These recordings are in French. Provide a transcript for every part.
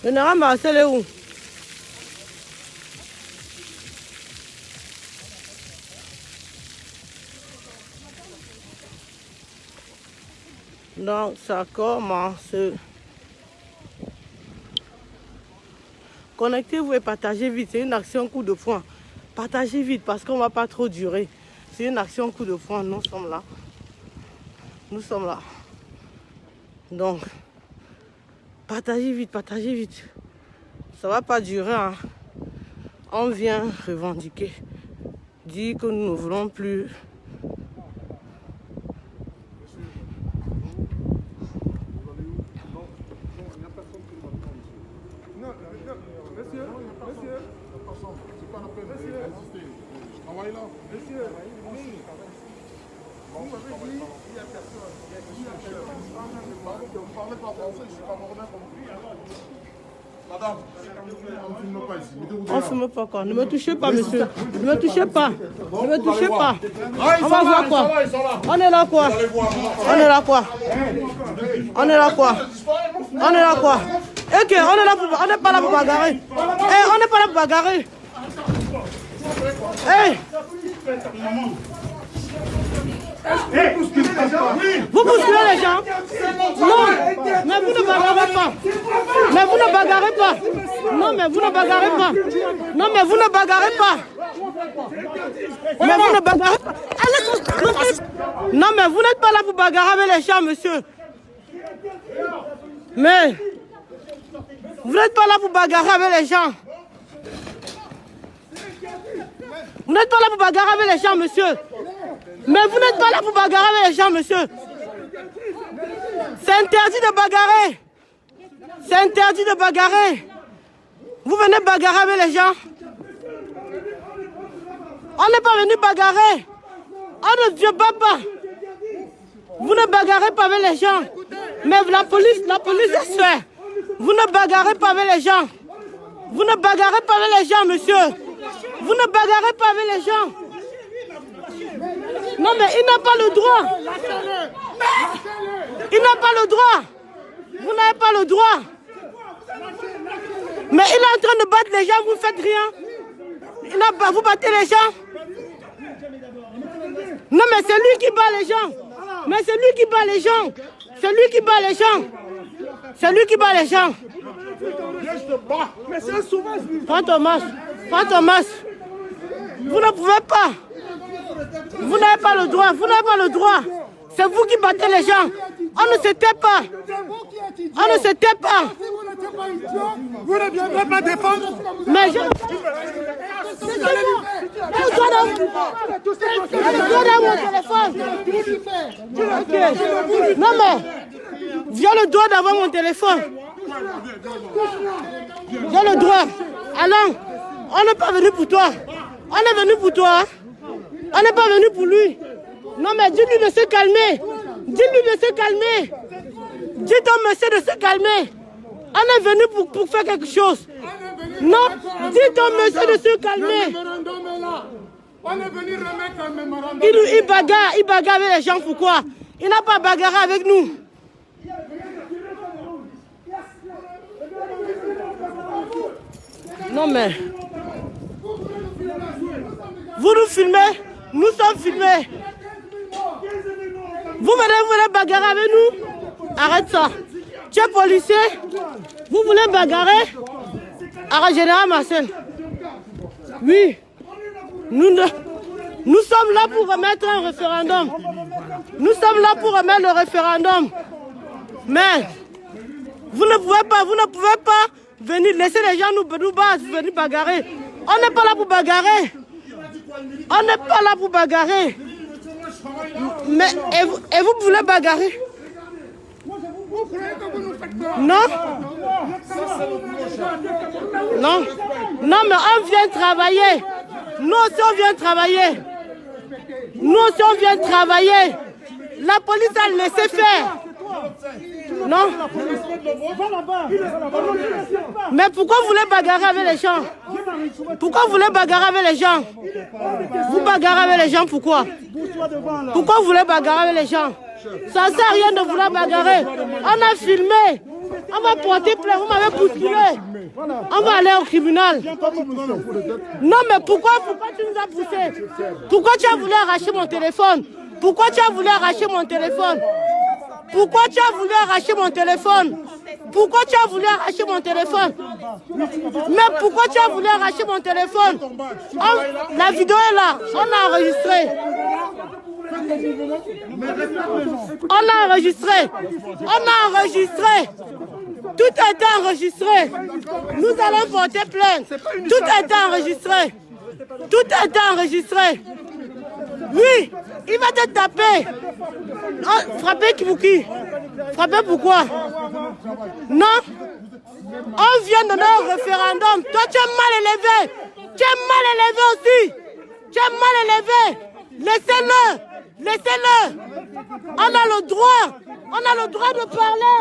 Général Marcel est où? Donc, ça commence. Connectez-vous et partagez vite. C'est une action coup de poing. Partagez vite parce qu'on ne va pas trop durer. C'est une action coup de poing. Nous sommes là. Nous sommes là. Donc, partagez vite, partagez vite. Ça ne va pas durer. Hein. On vient revendiquer. Dire que nous ne voulons plus. Madame, on ne filme pas ici. On ne filme pas quoi. Ne me touchez pas, monsieur. Ne me touchez pas. Ne me touchez pas. On va voir quoi. On est là quoi. On est là quoi. On est là quoi. On est là quoi. Ok, on n'est pas là pour bagarrer. On n'est pas là pour bagarrer. Vous bousculez les gens? Non, mais vous ne bagarrez pas. Mais vous ne bagarrez pas. Non, mais vous ne bagarrez pas. Non, mais vous ne bagarrez pas. Mais vous ne bagarrez pas. Non, mais vous n'êtes pas là pour bagarrer avec les gens, monsieur. Mais vous n'êtes pas là pour bagarrer avec les gens. Vous n'êtes pas là pour bagarrer avec les gens, monsieur. Mais vous n'êtes pas là pour bagarrer avec les gens, monsieur. C'est interdit de bagarrer. C'est interdit de bagarrer. Vous venez bagarrer avec les gens. On n'est pas venu bagarrer. On ne vient pas. Vous ne bagarrez pas avec les gens. Mais la police est sûre. Vous ne bagarrez pas avec les gens. Vous ne bagarrez pas avec les gens, monsieur. Vous ne bagarrez pas avec les gens. Non, mais il n'a pas le droit. Il n'a pas le droit. Vous n'avez pas le droit. Mais il est en train de battre les gens, vous ne faites rien. Vous battez les gens. Non, mais c'est lui qui bat les gens. Mais c'est lui qui bat les gens. C'est lui qui bat les gens. C'est lui qui bat les gens. Prends Thomas. Vous ne pouvez pas. Vous n'avez pas le droit. Vous n'avez pas le droit. C'est vous qui battez les gens. On ne se tait pas. On ne se tait pas. Vous ne viendrez pas défendre. Mais je... Non mais, j'ai le droit d'avoir mon téléphone. J'ai le droit. Allons, on n'est pas venu pour toi. On est venu pour toi. On n'est pas venu pour lui. Non mais dis-lui de se calmer. Dis-lui de se calmer. Dis ton monsieur de se calmer. On est venu pour faire quelque chose. Non, dis ton monsieur de se calmer. On est venu remettre un mémorandum. Il bagarre avec les gens, pourquoi? Il n'a pas bagarré avec nous. Non mais... Vous nous filmez, nous sommes filmés. Vous venez bagarrer avec nous? Arrête ça. Tu es policier? Vous voulez bagarrer? Arrête, Général Marcel. Oui. Nous sommes là pour remettre un référendum. Nous sommes là pour remettre le référendum. Mais vous ne pouvez pas venir laisser les gens nous battre, venir bagarrer. On n'est pas là pour bagarrer. On n'est pas là pour bagarrer. Mais et vous voulez bagarrer? Non. Non. Non, mais on vient travailler. Nous aussi on vient travailler. Nous aussi on vient travailler. La police a laissé faire. Non. Mais pourquoi vous voulez bagarrer avec les gens? Pourquoi vous voulez bagarrer avec les gens? Vous bagarrez avec les gens, pourquoi? Pourquoi vous voulez bagarrer avec les gens? Ça ne sert à rien de vouloir bagarrer. On a filmé. On va porter plainte, vous m'avez bousculé. On va aller au tribunal. Non, mais pourquoi tu nous as poussé? Pourquoi tu as voulu arracher mon téléphone? Pourquoi tu as voulu arracher mon téléphone? Pourquoi tu as voulu arracher mon téléphone? Pourquoi tu as voulu arracher mon téléphone? Mais pourquoi tu as voulu arracher mon téléphone? La vidéo est là, on a enregistré. On a enregistré. On a enregistré. Tout a été enregistré. Nous allons porter plainte. Tout a été enregistré. Tout a été enregistré. Oui, il va te taper. Oh, frapper Kibuki. Frapper pourquoi? Non. On vient donner un référendum. Toi, tu es mal élevé. Tu es mal élevé aussi. Tu es mal élevé. Laissez-le. Laissez-le. On a le droit. On a le droit de parler.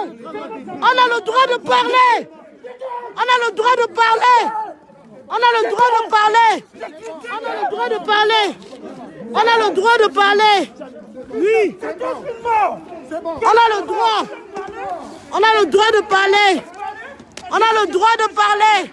On a le droit de parler. On a le droit de parler. On a le droit de parler. On a le droit de parler. On a le droit de parler. Oui. On a le droit. On a le droit de parler. On a le droit de parler.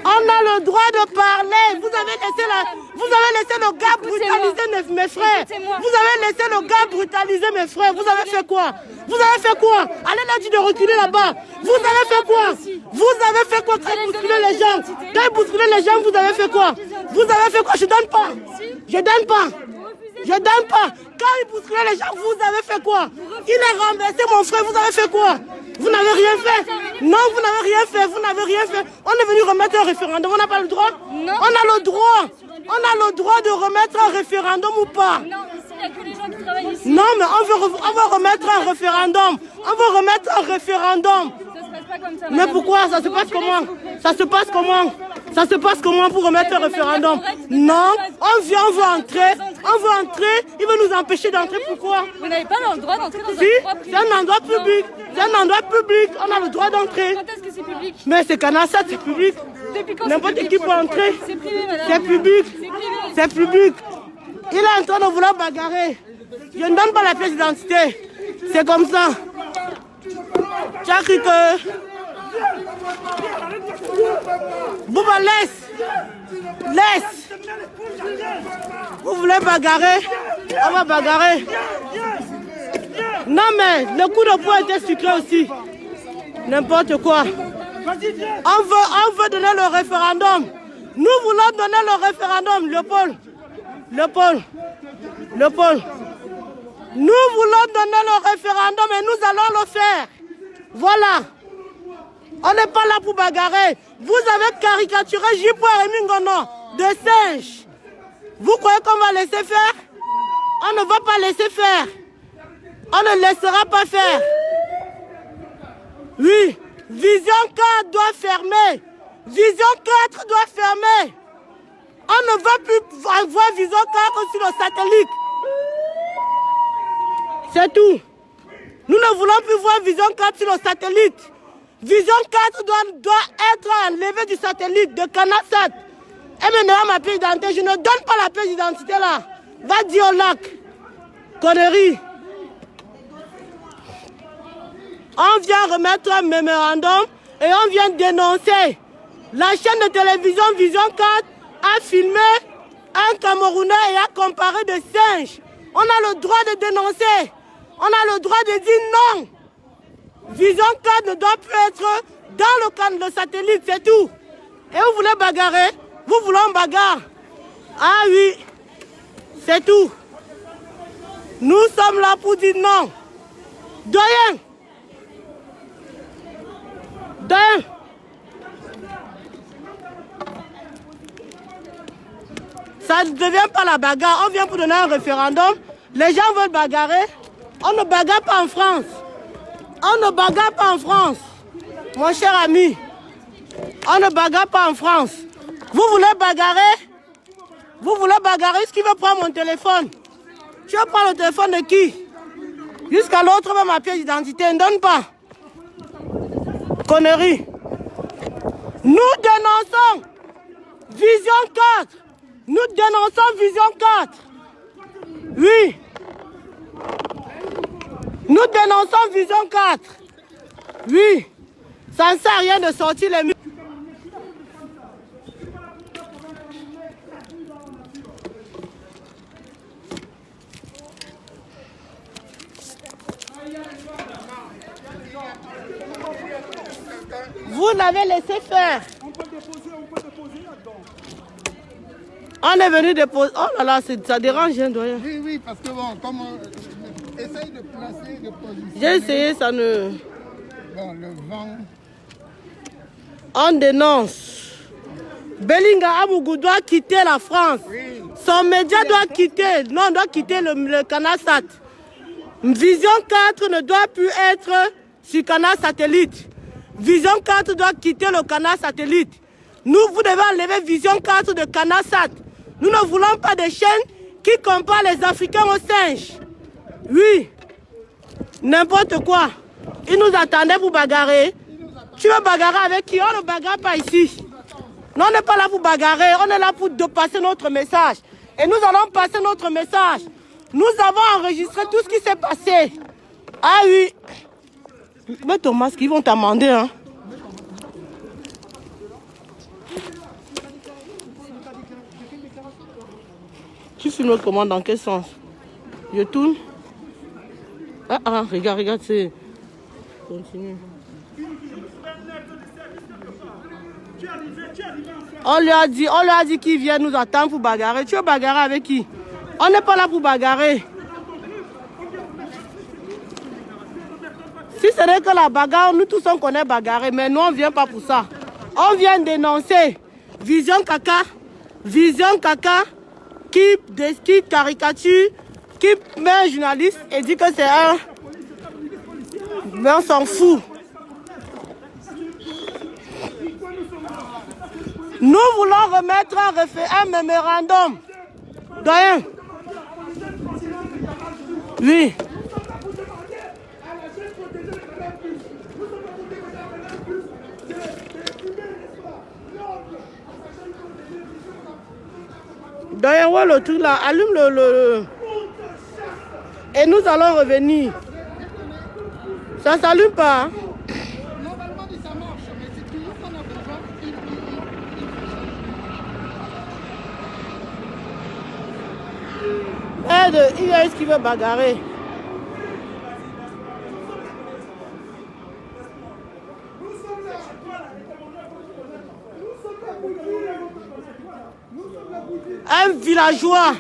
On a le droit de parler. Vous avez laissé le gars brutaliser mes frères. Vous avez laissé le gars brutaliser mes frères. Vous avez fait quoi? Vous avez fait quoi? Allez là, tu de reculer là-bas. Vous avez fait quoi? Vous avez fait quoi quand vous bousculez les gens? Quand vous bousculez les gens, vous avez fait quoi? Vous avez fait quoi? Je donne pas. Je donne pas. Je donne pas. Quand il bousculait les gens, vous avez fait quoi? Il a renversé mon frère, vous avez fait quoi? Vous n'avez rien fait. Non, vous n'avez rien fait. Vous n'avez rien fait. On est venu remettre un référendum. On n'a pas le droit? Non. On a le droit. On a le droit de remettre un référendum ou pas? Non, ici, il n'y a que les gens qui travaillent ici. Non, mais on va remettre un référendum. On va remettre un référendum. Ça se passe pas comme ça. Mais pourquoi? Ça se passe comment? Ça se passe comment? Ça se passe comment pour remettre un référendum? Non, on vient, on veut entrer. On veut entrer. Il veut nous empêcher d'entrer. Pourquoi? Vous n'avez pas le droit d'entrer dans si, un endroit privé. C'est un endroit public. C'est un endroit public. On a le droit d'entrer. Quand est-ce que c'est public? Mais c'est Canal 7, c'est public. Depuis quand? N'importe qui peut entrer. C'est privé, madame. C'est public. C'est privé. C'est public. Il est en train de vouloir bagarrer. Je ne donne pas la pièce d'identité. C'est comme ça. Tu as cru que... Bouba, laisse. Laisse. Vous voulez bagarrer? On va bagarrer. Non mais le coup de poing était sucré aussi. N'importe quoi. On veut donner le référendum. Nous voulons donner le référendum. Léopold. Nous voulons donner le référendum et nous allons le faire. Voilà. On n'est pas là pour bagarrer. Vous avez caricaturé J.P. Rémi Ngono de singe. Vous croyez qu'on va laisser faire? On ne va pas laisser faire. On ne laissera pas faire. Oui. Vision 4 doit fermer. Vision 4 doit fermer. On ne va plus voir Vision 4 sur le satellite. C'est tout. Nous ne voulons plus voir Vision 4 sur le satellite. Vision 4 doit être enlevée du satellite de Canal 7. Et maintenant ma pièce d'identité, je ne donne pas la pièce d'identité là. Va dire au lac. Connerie. On vient remettre un mémorandum et on vient dénoncer. La chaîne de télévision Vision 4 a filmé un Camerounais et a comparé des singes. On a le droit de dénoncer. On a le droit de dire non. Vision 4 ne doit plus être dans le satellite, c'est tout. Et vous voulez bagarrer? Vous voulez en bagarre? Ah oui, c'est tout. Nous sommes là pour dire non. Doyen. Ça ne devient pas la bagarre. On vient pour donner un référendum. Les gens veulent bagarrer. On ne bagarre pas en France. On ne bagarre pas en France. Mon cher ami. On ne bagarre pas en France. Vous voulez bagarrer? Vous voulez bagarrer? Est-ce qu'il veut prendre mon téléphone? Tu veux prendre le téléphone de qui? Jusqu'à l'autre, même ma pièce d'identité. Ne donne pas. Connerie. Nous dénonçons Vision 4. Nous dénonçons Vision 4. Oui. Nous dénonçons Vision 4. Oui. Ça ne sert à rien de sortir les murs. Vous l'avez laissé faire. On peut déposer là-dedans. On est venu déposer. Oh là là, ça dérange, hein, doyen. Oui, oui, parce que bon, comme on essaye de placer des positions. J'ai essayé, ça ne... Bon, le vent. On dénonce. Bellinga Amougou doit quitter la France. Oui. Son média doit quitter. Non, doit quitter le canal Sat. Vision 4 ne doit plus être sur canal satellite. Vision 4 doit quitter le canal satellite. Nous, vous devez enlever Vision 4 de canal Sat. Nous ne voulons pas de chaînes qui comparent les Africains aux singes. Oui. N'importe quoi. Ils nous attendaient pour bagarrer. Tu veux bagarrer avec qui? On ne bagarre pas ici. Non, on n'est pas là pour bagarrer. On est là pour passer notre message. Et nous allons passer notre message. Nous avons enregistré tout ce qui s'est passé. Ah oui. Mets ton masque, ils vont t'amender. Hein. Tu filmes comment, dans quel sens? Je tourne. Ah, regarde, c'est... Continue. On lui a dit qu'il vient nous attendre pour bagarrer. Tu veux bagarrer avec qui? On n'est pas là pour bagarrer. Si ce n'est que la bagarre, nous tous on connaît bagarrer, mais nous on ne vient pas pour ça. On vient dénoncer Vision Caca qui caricature, qui met un journaliste et dit que c'est un... Mais on s'en fout. Nous voulons remettre un mémorandum. Doyen. Oui. Doyen, ouais, le truc là, allume le... Et nous allons revenir. Ça ne s'allume pas. Hein? Normalement, ça marche, mais c'est toujours qu'on a besoin. Aide, il est ce qu'il veut bagarrer. Un villageois,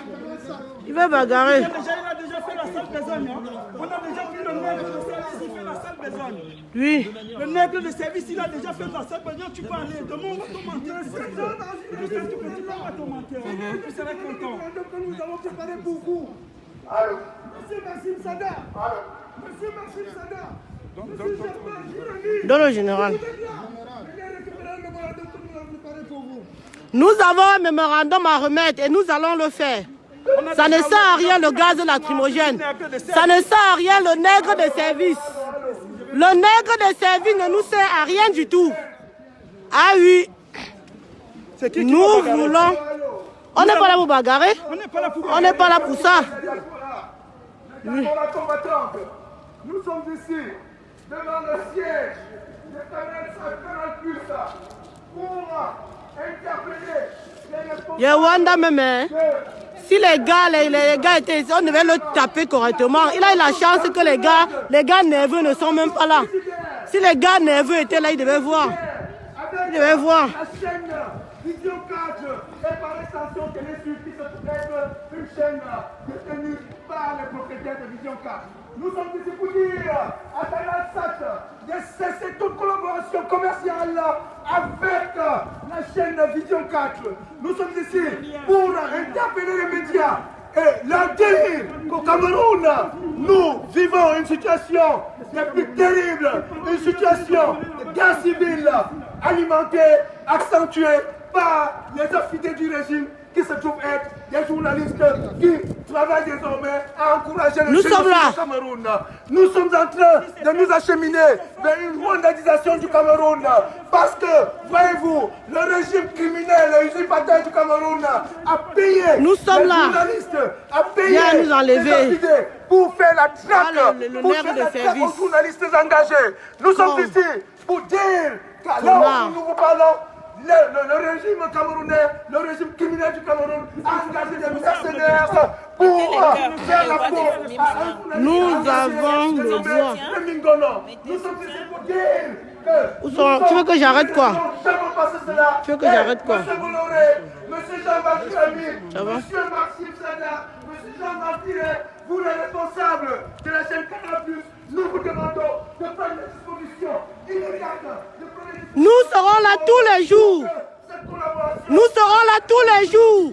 il veut bagarrer. Il a déjà fait la sale besogne. Hein. On a déjà vu le nègre de service, il fait la sale besogne. Oui. Le nègre de service, il a déjà fait la sale besogne. Tu peux aller, demande à ton menteur. Tu peux dire à ton menteur. Tu seras content. Nous avons préparé pour vous. Allô? Monsieur Massim Sada. Allô? Monsieur Massim Sada. Dans le général. Nous avons un mémorandum à remettre et nous allons le faire. Ça ne sert à rien le gaz lacrymogène. Ça ne sert à rien le nègre de service. Le nègre de service ne nous sert à rien du tout. Ah oui. Nous voulons... On n'est pas là pour bagarrer. On n'est pas là pour ça. Oui. La combattante. Nous sommes ici, devant le siège de Canal Plus pour interpeller les responsables. Yewanda même, si les gars étaient ici, on devait le taper correctement. Il a eu la chance que les gars nerveux ne sont même pas là. Si les gars nerveux étaient là, ils devaient voir. Ils devaient voir. La chaîne Vision 4 et par extension Télésud qui se trouve être une chaîne détenue par les propriétaires de Vision 4. Nous sommes ici pour dire à Canal Sat de cesser toute collaboration commerciale avec la chaîne Vision 4. Nous sommes ici pour interpeller les médias et leur dire qu'au Cameroun, nous vivons une situation la plus terrible, une situation de guerre civile alimentée, accentuée par les affidés du régime qui se trouvent être des journalistes qui travaillent désormais à encourager le génocide du Cameroun. Nous sommes en train de nous acheminer vers une rwandisation du Cameroun parce que, voyez-vous, le régime criminel et usurpateur l'apartheid du Cameroun a payé Nous sommes les là. journalistes, a payé Viens nous enlever. les affidés pour faire la traque, Ah, le pour nerf faire de la traque service. aux journalistes engagés. Nous sommes ici pour dire qu'à l'heure Connard. où nous vous parlons, le régime camerounais, le régime criminel du Cameroun a engagé des mercenaires pour faire la peau à un journaliste Nous engagé avons le dénommé droit. Fleming Gono. Nous sommes ici pour dire que Où sont- tu veux que j'arrête quoi? Tu veux que j'arrête quoi? Monsieur Bolloré, monsieur Jean-Baptiste Ami, Ça va? monsieur Maxime Sada, monsieur Jean-Baptiste Tiré, vous les responsables de la chaîne Canal+, nous vous demandons de prendre des dispositions immédiates, de prendre des dispositions. Nous serons là tous les jours. Cette collaboration Nous serons là tous les jours.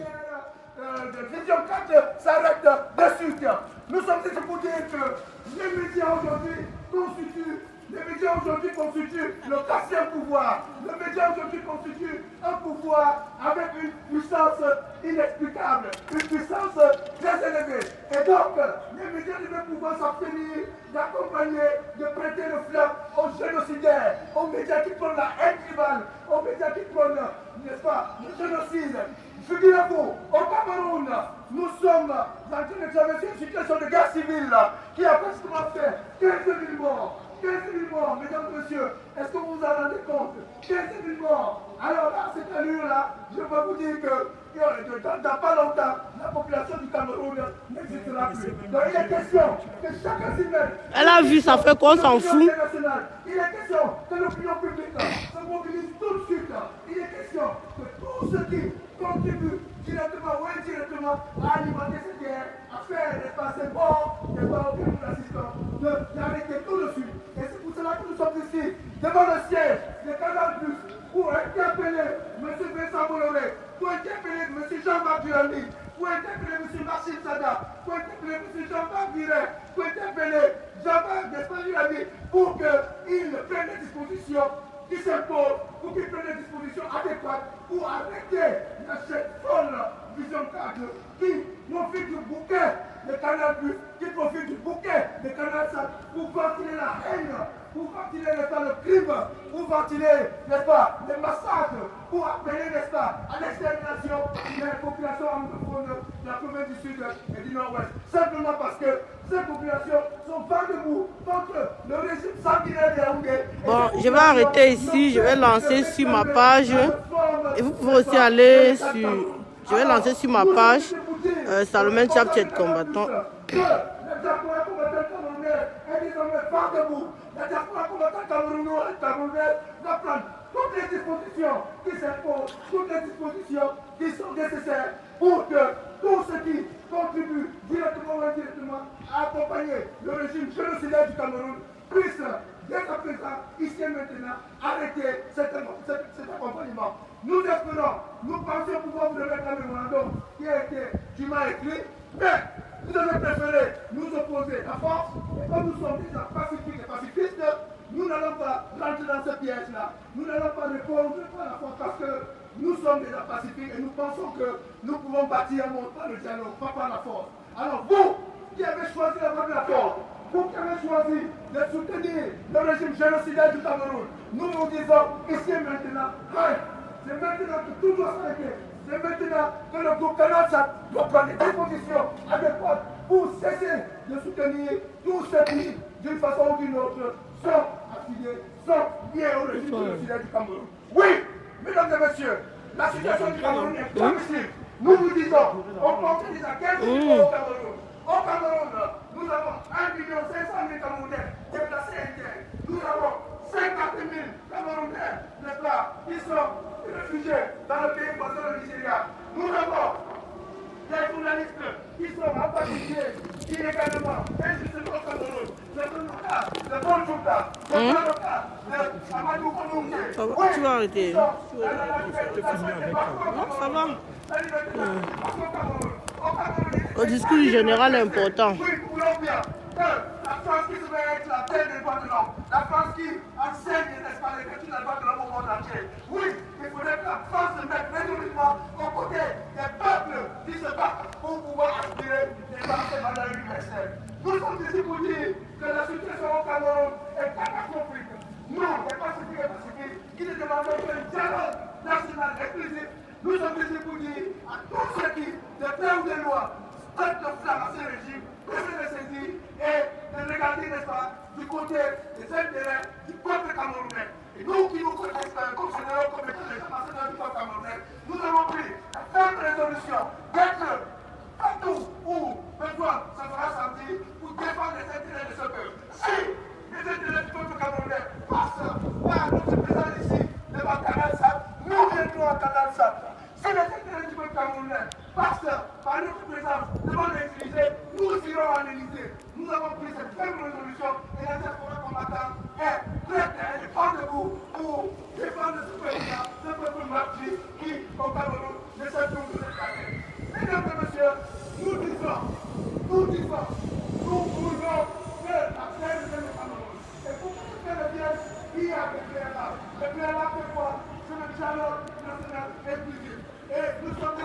de Vision 4 s'arrête de suite. Nous sommes ici pour dire que les médias aujourd'hui constituent le quatrième pouvoir. Les médias aujourd'hui constituent un pouvoir avec une puissance inexplicable, une puissance très élevée. Et donc, les médias devaient pouvoir s'abstenir d'accompagner, de prêter le flanc aux génocidaires, aux médias qui prennent la haine tribale, aux médias qui prennent, n'est-ce pas, le génocide. Figurez-vous, au Cameroun, nous sommes en train de traverser une situation de guerre civile qui a pratiquement fait 15 000 morts. 15 000 morts, mesdames et messieurs, est-ce que vous vous en rendez compte? 15 000 morts. Alors là, cette allure-là, je peux vous dire que dans pas longtemps, la population du Cameroun n'existera plus. Donc il est question que chacun s'y mette. Elle a vu, ça fait quoi, on s'en fout. Il est question que l'opinion publique se mobilise tout de suite. Il est question que tous ceux qui contribuent directement ou indirectement à alimenter cette guerre, à faire des passés morts, des morts auxquels nous assistons, d'arrêter tout de suite. Et c'est pour cela que nous sommes ici, devant le siège de Canal+, pour interpeller M. Vincent Bolloré, pour interpeller M. Jean-Marc Durandi, pour interpeller M. Maxime Sada, pour interpeller M. Jean-Marc Viret, pour interpeller Jean-Marc Durandi, pour qu'il prenne des dispositions qui s'imposent, pour qu'il prenne des dispositions adéquates pour arrêter cette folle Vision 4 qui profite du bouquet de Canal+, qui profite du bouquet de Canal 7 pour ventiler la haine, pour ventiler le crime, pour ventiler, n'est-ce pas, les massacres, pour appeler, n'est-ce pas, à l'extermination des populations anglophones de la province du Sud et du Nord-Ouest. Simplement parce que ces populations sont vent debout contre le régime sanguinaire des Yaoundé. Bon, je vais arrêter ici. Je vais lancer sur ma page. Et vous pouvez aussi aller sur... Je vais lancer sur ma page Salomon Chapchet combattant. La diaspora combattante camerounaise est désormais vent debout. La diaspora combattante camerounaise doit prendre toutes les dispositions qui s'imposent, toutes les dispositions qui sont nécessaires pour que tous ceux qui contribuent directement ou indirectement à accompagner le régime génocidaire du Cameroun puissent, dès à présent, ici et maintenant, arrêter cet accompagnement. Nous espérons, nous pensions pouvoir vous remettre un mémorandum qui a été dûment écrit, mais vous avez préféré nous opposer à force, et comme nous sommes déjà pacifiques et pacifistes, nous n'allons pas rentrer dans ce piège-là. Nous n'allons pas répondre à la force parce que nous sommes déjà pacifiques et nous pensons que nous pouvons bâtir un monde par le dialogue, pas par la force. Alors vous, qui avez choisi la voie de la force, vous qui avez choisi de soutenir le régime génocidaire du Cameroun, nous vous disons ici et maintenant, c'est maintenant que tout doit s'arrêter. C'est maintenant que le groupe Canal doit prendre des dispositions adéquates pour cesser de soutenir tous ceux qui, d'une façon ou d'une autre, sont affiliés, sont liés au régime génocidaire du Cameroun. Oui, mesdames et messieurs, la situation du Cameroun est difficile. Nous vous disons, on compte déjà 15 000 au Cameroun. Au Cameroun, nous avons 1 500 000 Camerounais déplacés internes. Nous avons 50 000 Camerounais, n'est-ce pas, qui sont réfugiés dans le pays voisin du Nigeria. Nous avons des journalistes qui sont rapatriés illégalement, injustement au Cameroun. C'est le cas de Bonjouta, c'est le cas de Amadou Konoumé. Tu vas arrêter. Non, ça va. Le discours général est important. Oui, nous voulons bien que la France qui se veut être la terre des droits de l'homme, la France qui enseigne, n'est-ce pas, les vertus des droits de l'homme au monde entier. Oui, il faudrait que la France se mette résolument aux côtés des peuples qui se battent pour pouvoir aspirer des valeurs universelles. Nous sommes ici pour dire que la situation au Cameroun est catastrophique. Nous, les pacifiques et pacifiques, qui ne demandons qu'un dialogue national exclusif, nous sommes ici pour dire à tous ceux qui, de faire des lois, traitent de flamme à ce régime, de se les saisir et de regarder, n'est-ce pas, du côté des intérêts du peuple camerounais. Et nous qui nous connaissons comme généraux, comme les ambassadeurs du peuple camerounais, nous avons pris la ferme résolution d'être partout où besoin se fera sentir pour défendre les intérêts de ce peuple. Si les intérêts du peuple camerounais passent par notre présence ici, devant Canal Sat, nous viendrons à Canal Sat. Si les intérêts du peuple camerounais passent par notre présence devant l'Élysée, nous irons à l'Élysée. Nous avons pris cette ferme résolution et la diaspora combattante est prête à défendre debout pour défendre ce peuple-là, ce peuple martyr qui, au Cameroun, ne sait plus nous écarter. Mesdames et messieurs, nous disons, nous voulons que la paix devienne au Cameroun. Et pour que ce devienne, il y a des préalables. Les préalables, c'est quoi? C'est le dialogue national inclusif. Et nous sommes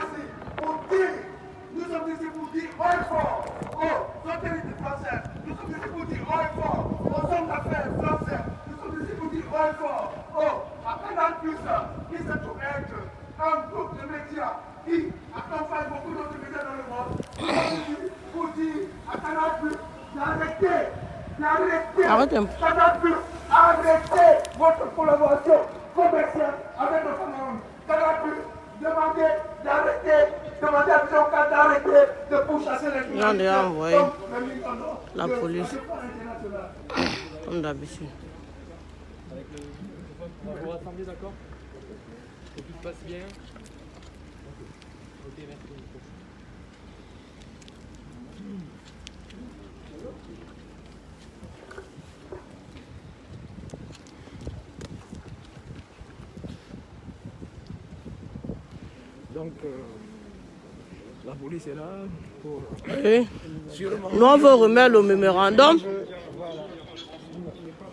ici pour dire haut et fort aux autorités françaises, nous sommes ici pour dire haut et fort aux hommes d'affaires français, nous sommes ici pour dire haut et fort à Canal+, qui se trouve être un groupe de médias qui accompagne beaucoup d'autres médias dans le monde. Nous sommes ici pour dire à Canal+, arrêtez votre collaboration commerciale avec le Cameroun. Canal+, demandez à Vision 4 d'arrêter de pourchasser les Ils ont déjà envoyé la de police, internationale. comme d'habitude. Vous rassemblez, d'accord? Que tout se passe bien. Ok, merci. Donc, la police est là pour... Oui. Nous, on veut remettre le mémorandum.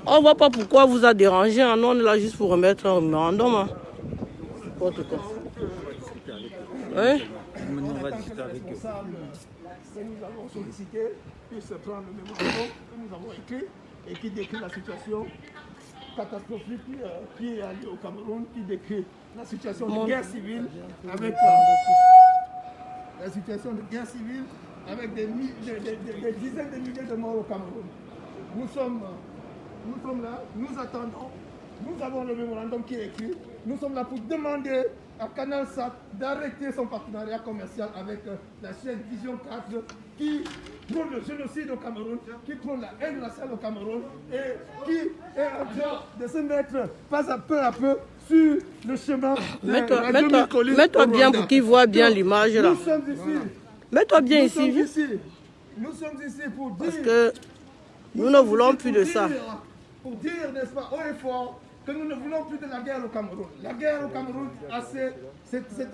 On ne voit pas pourquoi vous a dérangé. Hein. Nous, on est là juste pour remettre un mémorandum. Hein. N'importe quoi. Oui. On va discuter avec eux. Que nous avons sollicité puisse prendre le mémorandum que nous avons écrit et qui décrit la situation catastrophique qui est allée au Cameroun, qui décrit la situation de guerre civile avec la situation de guerre civile avec des dizaines de milliers de morts au Cameroun. Nous sommes là, nous attendons, nous avons le mémorandum qui est écrit, nous sommes là pour demander à Canal Sat d'arrêter son partenariat commercial avec la chaîne Vision 4 qui prône le génocide au Cameroun, qui prône la haine raciale au Cameroun et qui est en train de se mettre pas à peu sur le chemin de la demi-colline. Mets-toi bien pour qu'ils voient bien l'image là. Nous sommes ici. Mets-toi bien Nous ici. sommes ici pour dire... Parce que nous ne voulons plus de ça. Pour dire, n'est-ce pas, haut et fort, que nous ne voulons plus de la guerre au Cameroun. La guerre au Cameroun, c'est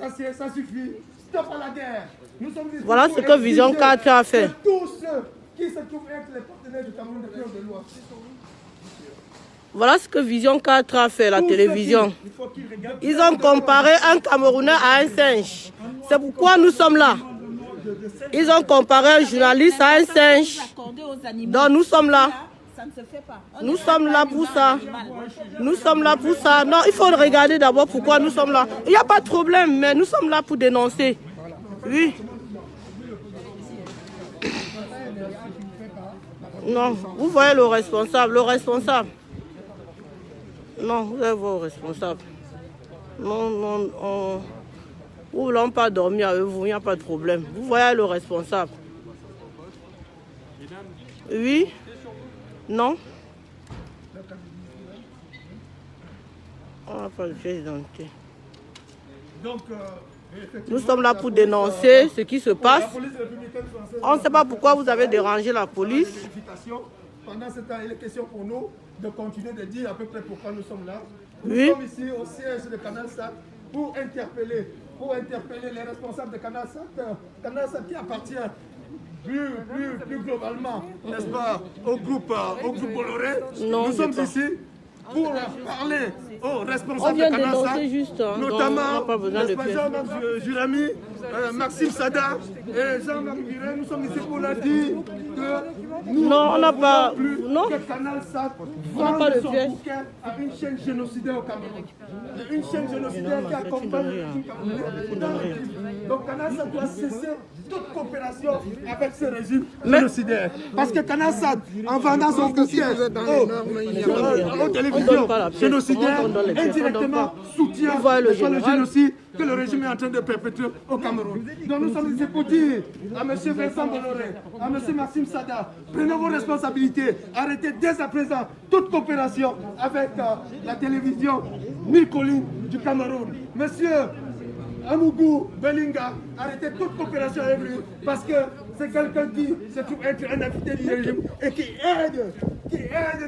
assez, ça suffit. Stop à la guerre. Nous sommes ici Voilà pour ce que Vision 4 a fait. que tous ceux qui se trouvent être les partenaires du Cameroun de cœur de loi. Voilà ce que Vision 4 a fait, la Tous ceux télévision. il faut qu'ils regardent. Ils ont comparé un Camerounais à un singe. C'est pourquoi nous sommes là. Ils ont comparé un journaliste à un singe. Donc nous sommes là. Nous sommes là pour ça. Nous sommes là pour ça. Non, il faut regarder d'abord pourquoi nous sommes là. Il n'y a pas de problème, mais nous sommes là pour dénoncer. Oui. Non, vous voyez le responsable. Le responsable. Non, vous avez vos responsables. Non, nous ne voulons pas dormir avec vous, il n'y a pas de problème. Vous voyez le responsable. Oui. Non. On n'a pas de pièce d'identité. Donc, nous sommes là pour dénoncer ce qui se passe. On ne sait pas pourquoi vous avez dérangé la police. Pendant ce temps, il est question pour nous de continuer de dire à peu près pourquoi nous sommes là. Nous Oui. sommes ici au siège de Canal Sat pour interpeller les responsables de Canal Sat. Canal Sat qui appartient plus globalement, n'est-ce pas, au groupe Bolloré. Non, nous sommes pas. ici pour parler aux On responsables vient de de Canal danser juste, hein, donc on notamment n'a pas besoin de le président Jurami, Maxime Sada et Jean-Marie Viret. Nous sommes ici pour leur dire que nous Non, on n'a pas. plus Non. que Canal Sat On n'a pas vende de son pièces. bouquet à une chaîne génocidaire au Cameroun. Une chaîne génocidaire qui accompagne le régime camerounais. Donc Canal Sat doit cesser toute coopération avec ce régime génocidaire. Parce que Canal Sat, en vendant son bouquet aux télévisions génocidaires, indirectement soutient le génocide que le régime est en train de perpétrer au Cameroun. Donc nous sommes ici pour dire à M. Vincent Bolloré, à M. Maxime Sada, prenez vos responsabilités, arrêtez dès à présent toute coopération avec la télévision Mille Collines du Cameroun. Monsieur Amougou Belinga, arrêtez toute coopération avec lui parce que c'est quelqu'un qui se trouve être un invité du régime et qui aide,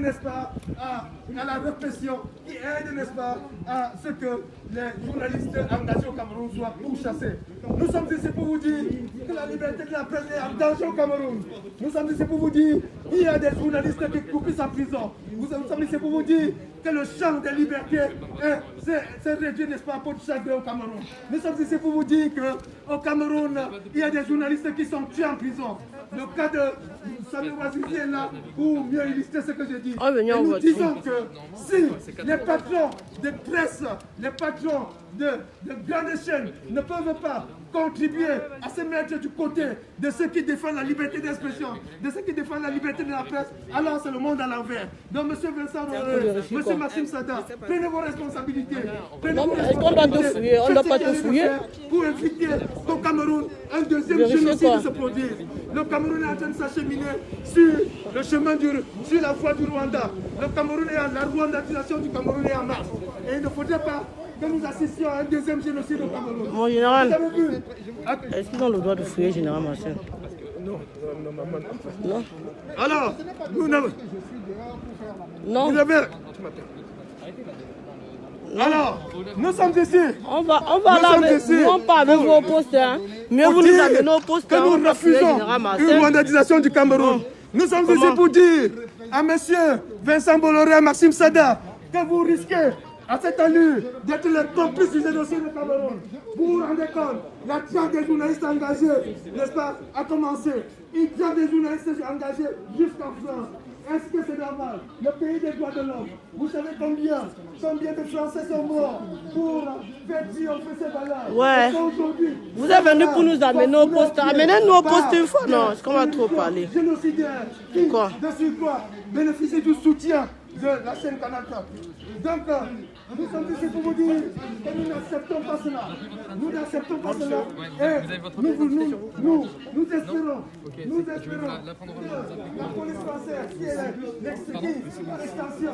n'est-ce pas, à la répression, qui aide, n'est-ce pas, à ce que les journalistes engagés au Cameroun soient pourchassés. Nous sommes ici pour vous dire que la liberté de la presse est en danger au Cameroun. Nous sommes ici pour vous dire qu'il y a des journalistes qui coupent en prison. Nous sommes ici pour vous dire que le champ des libertés s'est réduit, n'est-ce pas, pour chacun au Cameroun. Nous sommes ici pour vous dire qu'au Cameroun, il y a des journalistes qui sont tués en prison. Le cas de Samuel Ouazili est là pour mieux illustrer ce que je dis. Et nous disons que si les patrons de presse, les patrons de grandes chaînes ne peuvent pas contribuer à se mettre du côté de ceux qui défendent la liberté d'expression, de ceux qui défendent la liberté de la presse, alors c'est le monde à l'envers. Donc M. Vincent Bolloré, M. Maxime Sada, prenez vos responsabilités. On doit tout fouiller, on ne doit pas tout fouiller. Pour éviter qu'au Cameroun, un deuxième génocide se produise. Le Cameroun est en train de s'acheminer sur le chemin sur la voie du Rwanda. Le Cameroun est la rwandisation du Cameroun est en marche. Et il ne faudrait pas que nous assistions à un deuxième génocide au Cameroun. Mon général, vous avez vu? est-ce qu'ils ont le droit de fouiller, général Marcel? Non. Alors, nous n'avons... Non. Vous avez... Alors, nous sommes ici. On va là, mais non pas avec vos postes. Hein. Mieux vous nous amenez nos postes. Que nous refusons une rwandisation du Cameroun. Nous sommes ici pour dire à M. Vincent Bolloré, à Maxime Sada, que vous risquez à cette allure d'être les complices du génocide du Cameroun. Vous vous rendez compte, la traque des journalistes engagés, n'est-ce pas, a commencé. Une traque des journalistes engagés jusqu'en France. Est-ce que c'est normal? Le pays des droits de l'homme. Vous savez combien de Français sont morts pour faire triompher ces valeurs? Ouais. Vous êtes venus pour nous amener au poste. Amenez-nous au poste une fois. Non, est-ce qu'on va trop parler? Génocidaire qui, de surcroît, bénéficie du soutien de la chaîne Canal 4. Donc, nous sommes ici pour vous dire que nous n'acceptons pas cela. Nous n'acceptons pas cela. Et nous espérons que la police française, qui est l'extension,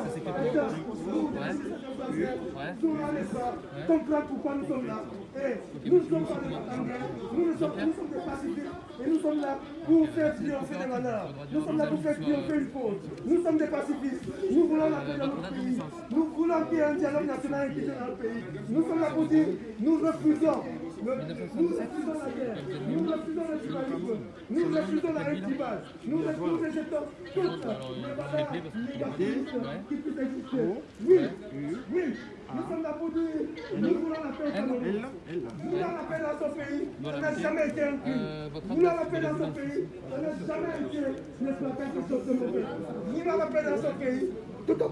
comprendre pourquoi nous sommes là. Et nous ne sommes pas des Anglais, nous sommes des pacifiques. Et nous sommes là pour faire triompher des valeurs. Nous sommes là pour faire triompher une cause. Nous sommes des pacifistes. Nous voulons la paix dans notre pays. Nous voulons qu'il y ait un dialogue national qui dans le pays. Nous sommes là pour dire, nous refusons la guerre. Nous refusons le tribalisme. Nous refusons la haine tribale. Nous rejetons toutes les valeurs négatives qui puissent exister. Oui. Nous sommes là pour dire, nous voulons la paix au Cameroun. Nous voulons la paix dans son pays. Ça n'a jamais été un crime. Nous voulons la paix dans son pays. Ça n'a jamais été, n'est-ce pas, quelque chose de mauvais. Nous voulons la paix dans son pays. Tout au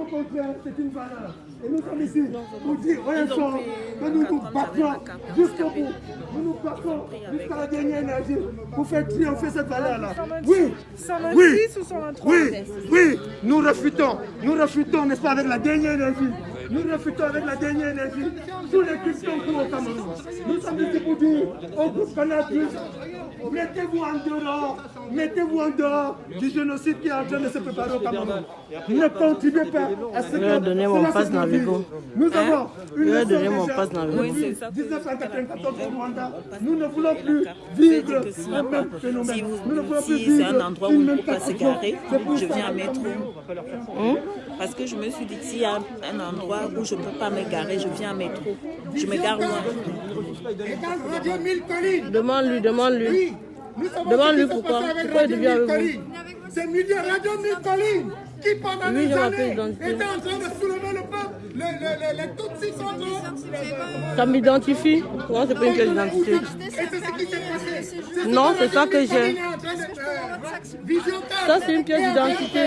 contraire, c'est une valeur. Et nous sommes ici pour dire au fort que nous nous battons jusqu'au bout. Nous nous battons jusqu'à la dernière énergie pour faire triompher cette valeur-là. Oui, nous refutons, n'est-ce pas, avec la dernière énergie. Nous refutons avec la dernière énergie tous les crimes qu'on court au Cameroun. Nous sommes ici pour dire au groupe Canal+, mettez-vous en dehors du génocide qui est en train de se préparer au Cameroun. Ne contribuez pas à ce que cela se produise. Nous avons une leçon déjà depuis 1994 au Rwanda. Nous ne voulons plus vivre le même phénomène. Nous ne voulons plus vivre c'est un endroit où on ne peut pas se garer, je viens en métro. Parce que je me suis dit que s'il y a un endroit où je ne peux pas me garer, je viens en métro. Je me gare loin. Demande-lui. Demande-lui pourquoi. Pourquoi il devient avec vous? C'est Radio Mille Collines qui pendant Oui, des j'ai ma années pièce d'identité. était en train de soulever le peuple. Les Tutsis sont là. Ça m'identifie. Non, c'est pas une pièce d'identité. Et c'est ce qui s'est passé. Non, c'est ça que j'ai. Vision 4. Ça, c'est une pièce d'identité.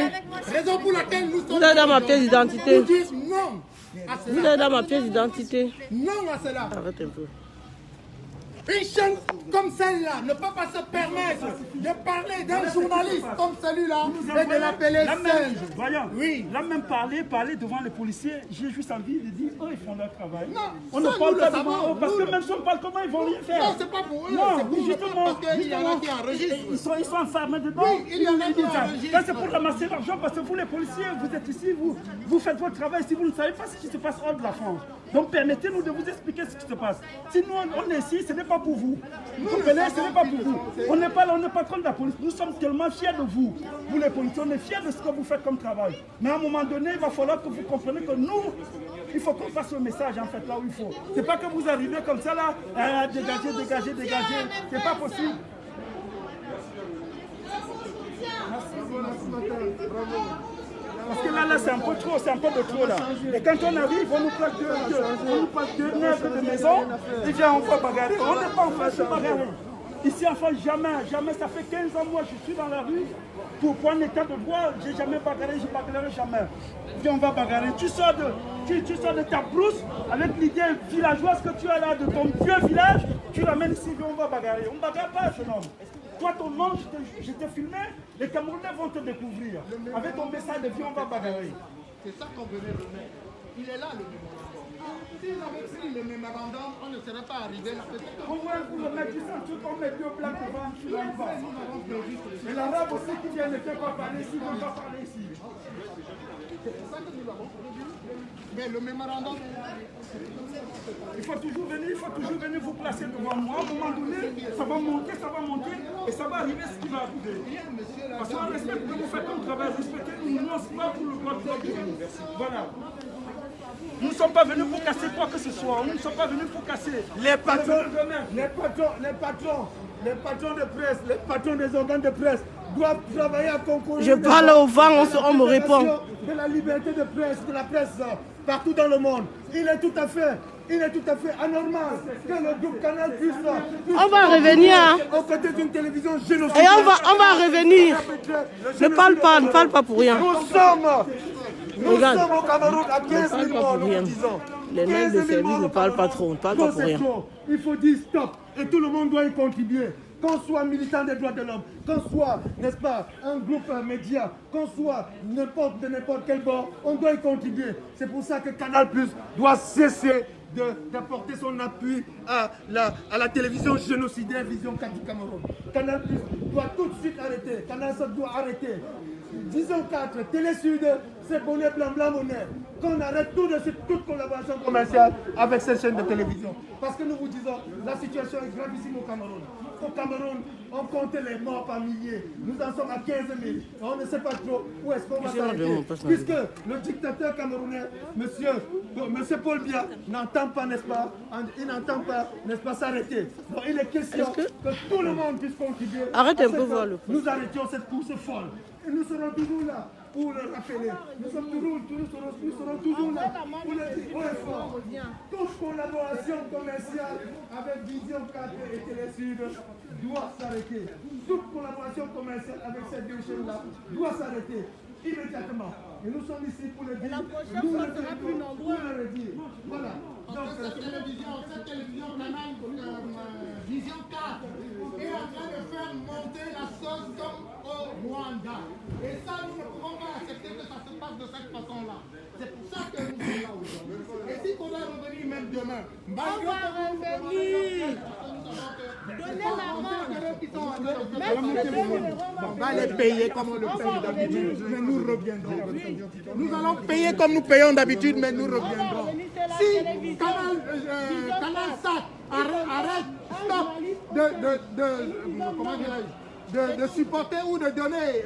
Raison pour laquelle nous sommes Vous êtes dans ma pièce d'identité. Nous disons non à Vous cela. êtes dans ma pièce d'identité. Non à cela. Arrête un peu. Une chaîne comme celle-là ne peut pas se permettre de parler d'un journaliste comme celui-là et de l'appeler singe. Voyons, Oui. là même parler devant les policiers, j'ai juste envie de dire, eux ils font leur travail. Non, on ça, ne parle nous pas le devant savons. eux, parce Nous que le- même si on parle comment ils vont rien faire. Non, c'est pas pour eux, Non, c'est pour le justement, peuple parce qu'il y en a qui enregistrent. ils sont enfermés dedans. Oui, il y en a qui Ils disent ça. enregistrent. Là, c'est pour ramasser l'argent, parce que vous les policiers, vous êtes ici, vous faites votre travail, si vous ne savez pas ce qui se passe hors de la France. Donc permettez-nous de vous expliquer ce qui se passe. Si nous on est ici, ce n'est pas pour vous. Vous comprenez, ce n'est pas pour vous. On n'est pas là, on n'est pas contre la police. Nous sommes tellement fiers de vous. Vous les policiers, on est fiers de ce que vous faites comme travail. Mais à un moment donné, il va falloir que vous compreniez que nous, il faut qu'on passe le message en fait là où il faut. C'est pas que vous arrivez comme ça là, dégager. C'est pas possible. Parce que là, c'est un peu trop, c'est un peu de trop là. Et quand on arrive, on nous plaque deux mètres de maison, et bien on va bagarrer. On n'est pas en face de bagarrer. Ici, enfin, jamais, ça fait 15 ans, moi, je suis dans la rue pour un état de droit, j'ai jamais bagarré, je bagarrerai jamais. Puis on va bagarrer. Tu sors de ta brousse avec l'idée villageoise que tu as là, de ton vieux village, tu l'amènes ici, puis on va bagarrer. On ne bagarre pas, jeune homme. Toi, ton nom, je t'ai filmé, les Camerounais vont te découvrir. Avec ton message de vie, on va bagarrer. C'est ça qu'on venait remettre. Il est là le mémorandum. S'ils avaient pris le mémorandum, on ne serait pas arrivé là. On va vous le mettre ici, on met deux plaques devant, tu vas y voir. Et l'arabe aussi qui vient ne peut pas parler ici, ne peut pas parler ici. C'est ça que nous avons produit. Mais le mémorandum est là. Il faut toujours venir vous placer devant moi. À un moment donné, ça va monter, et ça va arriver ce qui va arriver. Parce qu'on respecte que vous faites comme travail, respectez-nous, nous, on se bat pour le droit de l'homme. Voilà. Nous ne sommes pas venus pour casser quoi que ce soit. Nous ne sommes pas venus pour casser. Les patrons de presse, les patrons des organes de presse doivent travailler à concourir. Je parle au vent, on me répond. De la liberté de presse, de la presse partout dans le monde. Il est tout à fait anormal que le groupe Canal puisse. On va revenir. Hein. Aux côtés d'une télévision génocidaire. Et on va revenir. Ne parle pas pour rien. Nous sommes Regarde. au Cameroun à 15 Ne parle 000 pas morts, pour rien. nous disons. Les mecs de service ne parlent pas trop, on ne parle pas pour rien. Il faut dire stop et tout le monde doit y contribuer. Qu'on soit militant des droits de l'homme, qu'on soit, n'est-ce pas, un groupe média, qu'on soit de n'importe quel bord, on doit y contribuer. C'est pour ça que Canal+ doit cesser d'apporter son appui à la télévision génocidaire Vision 4 du Cameroun. Canal+ doit tout de suite arrêter. Canal 7 doit arrêter. Vision 4, Télé Sud, c'est bonnet blanc monnaie. Qu'on arrête tout de suite toute collaboration commerciale avec ces chaînes de télévision. Parce que nous vous disons, la situation est gravissime au Cameroun. Au Cameroun, on compte les morts par milliers. Nous en sommes à 15 000. On ne sait pas trop où est-ce qu'on va s'arrêter. Puisque le dictateur camerounais, monsieur Paul Biya, n'entend pas, n'est-ce pas, il n'entend pas, n'est-ce pas, s'arrêter. Donc il est question que tout le monde puisse contribuer. Arrête un peu voir le Nous arrêtions cette course folle. Et nous serons toujours là pour le rappeler. Nous serons toujours là pour le dire haut et fort. Toute collaboration commerciale avec Vision 4 et Télé Sud doit s'arrêter. Toute collaboration commerciale avec ces deux chaînes-là doit s'arrêter immédiatement. Et nous sommes ici pour le dire. La prochaine fois, on sera plus nombreux. Voilà. Donc, cette télévision Canal Vision 4 est en train de faire monter la sauce comme au Rwanda. Et ça, nous ne pouvons pas accepter que ça se passe de cette façon-là. C'est pour ça que nous sommes là aujourd'hui. Et s'il faudra revenir même demain, on va revenir. Donnez la main. On va les payer comme on le paye d'habitude, mais nous reviendrons. Nous allons payer comme nous payons d'habitude, mais nous reviendrons. Si Canal 7 arrête, stop de supporter ou de donner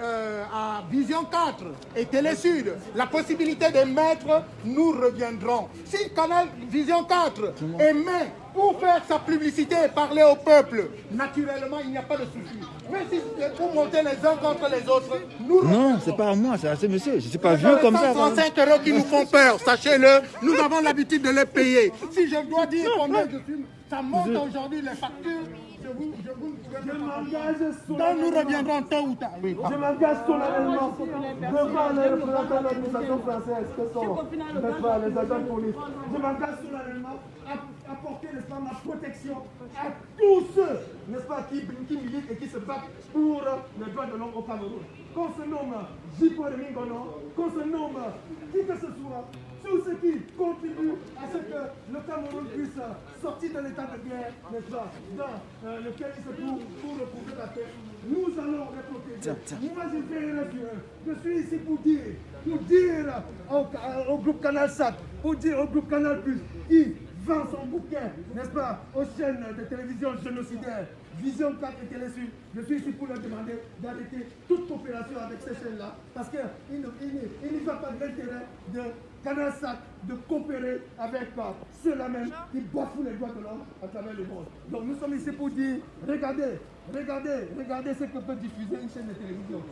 à Vision 4 et Télé Sud la possibilité d'émettre, nous reviendrons. Si Canal Vision 4 émet pour faire sa publicité et parler au peuple. Naturellement, il n'y a pas de souci. Mais si c'est pour monter les uns contre les autres, nous... Non, c'est pas à moi, c'est à ce monsieur. Je ne suis pas vieux comme ça. 135 € qui nous font peur, sachez-le, nous avons l'habitude de les payer. Si je dois dire combien je fume, ça monte aujourd'hui les factures. Donc nous reviendrons tôt ou tard. Oui, je m'engage solennellement devant les représentants de l'administration française que sont les agents de police. Je m'engage solennellement à apporter ma protection à tous ceux, n'est-ce pas, qui militent et qui se battent pour les droits de l'homme au Cameroun. Qu'on se nomme J.P. Mingono, qu'on se nomme qui que ce soit, tous ceux qui contribuent à ce que le Cameroun puisse sortir de l'état de guerre, n'est-ce pas, dans lequel il se trouve pour recouvrir la paix. Nous allons les protéger. Moi, je veillerai sur eux. Je suis ici pour dire au groupe Canal Sat, pour dire au groupe Canal Plus, qui vend son bouquin, n'est-ce pas, aux chaînes de télévision génocidaires, Vision 4 et Télésud. Je suis ici pour leur demander d'arrêter toute coopération avec ces chaînes-là, parce qu'il n'y va pas de l'intérêt de Canal Sat de coopérer avec ceux-là même qui bafouent les droits de l'homme à travers le monde. Donc nous sommes ici pour dire, regardez ce que peut diffuser une chaîne de télévision.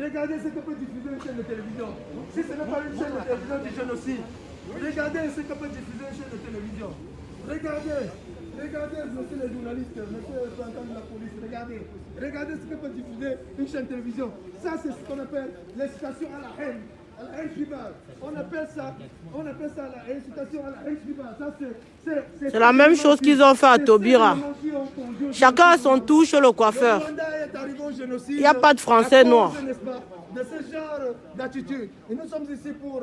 Regardez ce que peut diffuser une chaîne de télévision. Si ce n'est pas une chaîne de télévision du génocide, regardez ce que peut diffuser une chaîne de télévision. Regardez, monsieur les journalistes, monsieur le représentant de la police, regardez ce que peut diffuser une chaîne de télévision. Ça, c'est ce qu'on appelle l'incitation à la haine. À la haine tribale. On appelle ça l'incitation à la haine tribale. C'est la même chose qu'ils ont fait à Taubira. Chacun a son tour chez le coiffeur. Il n'y a pas de français noir. De ce genre d'attitude. Et nous sommes ici pour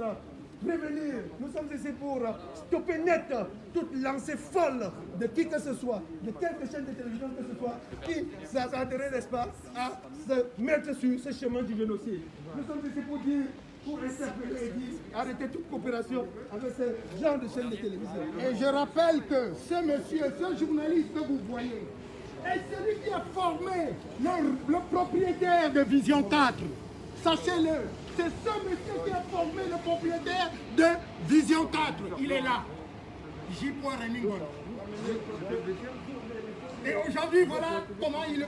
prévenir, nous sommes ici pour stopper net toute lancée folle de qui que ce soit, de quelque chaîne de télévision que ce soit, qui s'attarderait, n'est-ce pas, à se mettre sur ce chemin du génocide. Nous sommes ici pour interpeller et dire arrêter toute coopération avec ce genre de chaîne de télévision. Et je rappelle que ce monsieur, ce journaliste que vous voyez, est celui qui a formé le propriétaire de Vision 4. Sachez-le, c'est ce monsieur qui a formé le propriétaire de Vision 4. Il est là. J.P. Mingono. Et aujourd'hui, voilà comment il